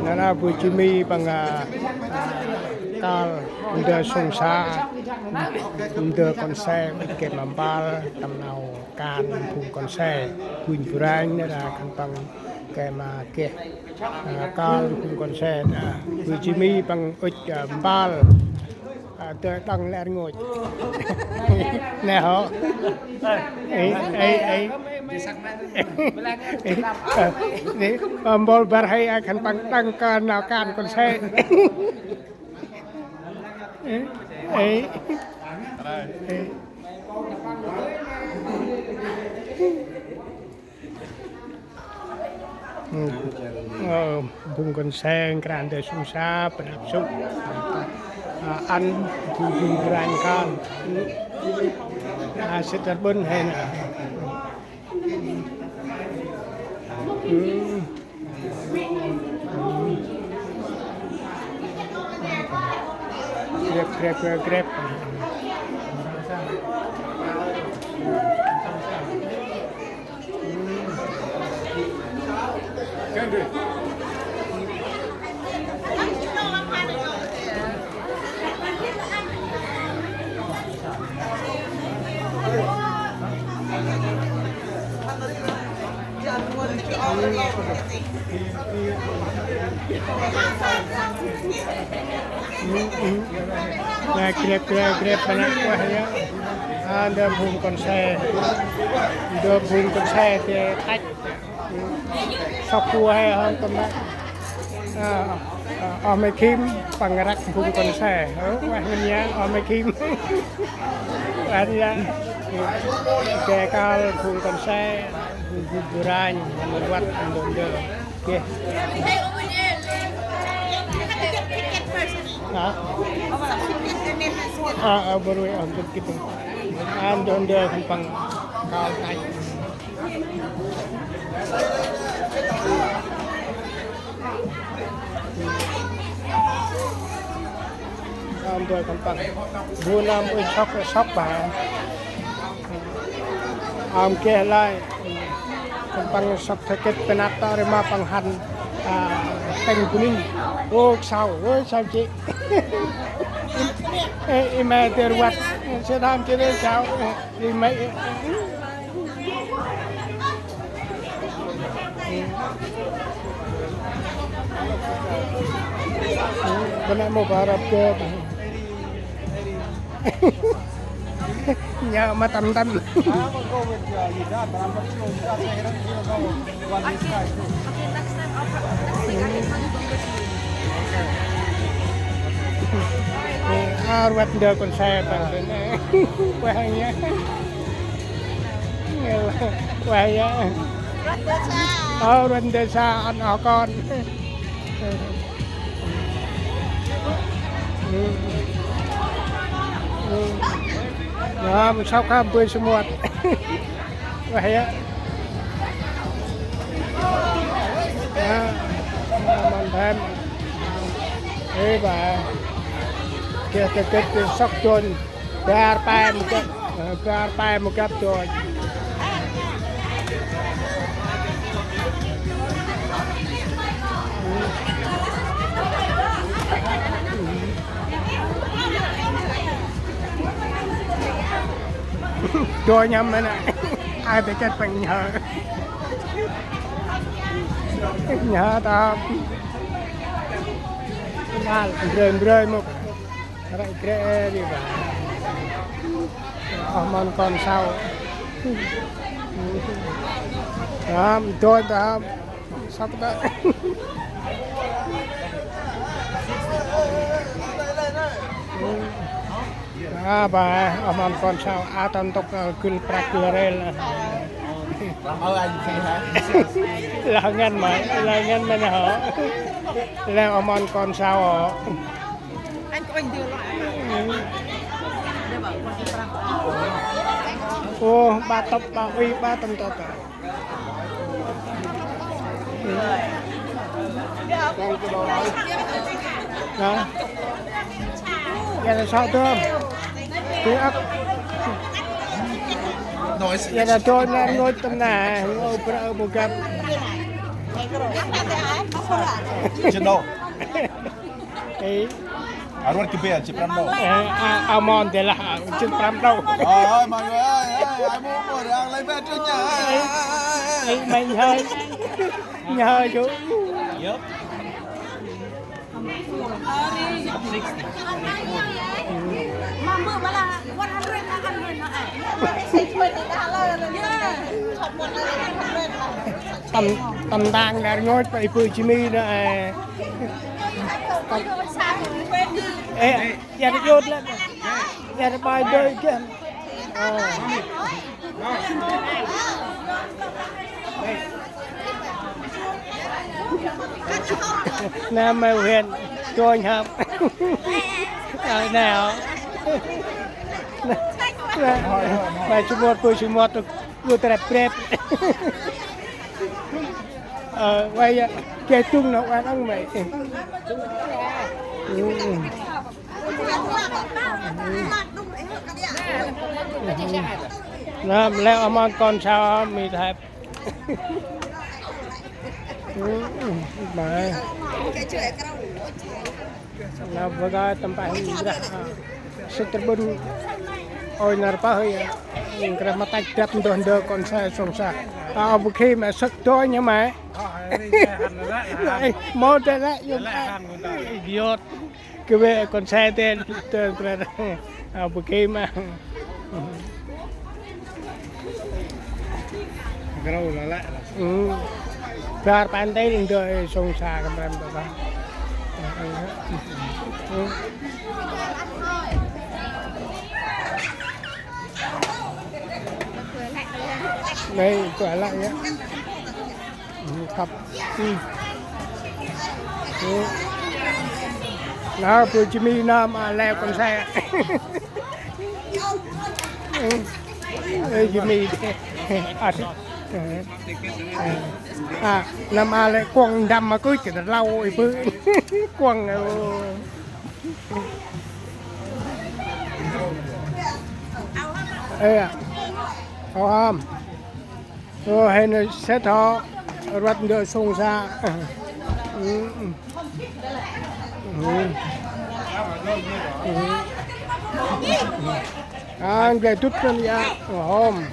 Nana bu Jimmy bằng kal under sông sa under con xe kẹt làm ba tầm nào can cùng con xe quỳnh phurang đó là khăn bằng kẹt mà kẹt kal cùng con xe bu Jimmy bằng ích ba tôi đang lên ngồi nè họ ấy bol bar hay akan pang ke nakan kon xe vùng con xe kran để sung sa penap sung ăn vùng kran kan setar bun hay nè grab grab banyak kuah ya ada vùng con xe thì tách sọc cua hay hơn tầm đó ở mấy kim bằng rắc vùng con xe quay mình nhá ở mấy kim anh nhá kẻ cao vùng con xe vùng ranh mình quạt mình được kia baru untuk gitu don dia kempang kau tay dia kempang bulan shop bà kia lại kempang shop tiket penata rema panghan teng kuning sao chị mẹ tiền vật sẽ tham chế đến cháu thì mấy bên này một vài rập cơ nhà mà tầm ruột đưa con xe bằng đến quay nhé quay nhé ruột đưa xa ăn họ con đó mình sau khám bơi xuống muộn quay nhé mình thêm ê bà kia cái sóc chôn gar pai một cặp chôn chôn nhầm này nè ai phải chết bằng nhờ tao rơi một cái kệ đi vào món con sau đó tôi đã sắp đó bà món con sau tận tục kul praklarel là ngân mà hả là món con sau hả anh có anh đưa lại ô ba tóc ba uy ba tầm tóc đó cái là sao thơm tiếng ấp Noise. giờ là tôi nên ngồi tầm nà ngồi bờ một cặp Cino. ấy Arwan kibe chipram no. almond để là chừng pram đâu Ôi mọi người ơi, ai mua mua đang lấy về trước nhà. ấy mình hơi nhờ chú Yep. Mama malah 100 no eh. tầm tàng là ngồi tại phơi chim mi đó giờ nó vô lên giờ nó bay đôi kia Nam Mèo Huyền trôi hợp nào mà chú một tôi tập prep quay chơi chung nó ăn ăn mày nó leo mà con sao mì thẹp mà nó vừa cái tầm bãi ra seterbun ôi nở pa hơi cái mặt tay đẹp đồn đờ con sai sông sa bữa khi mà sắc tối nhá mày một cái đấy idiot cái về con xe tên bữa khi mà cái đâu là lại Biar pantai untuk songsa kemarin bapak. Đây quả lại nhé. Thập. Nó vừa chỉ mi nó mà leo con xe. Chỉ mi làm lại quăng đâm mà cứ chỉ là lau rồi bự quăng ê không rồi hay là sẽ thọ rất đỡ sông xa anh cái chút con ya hôm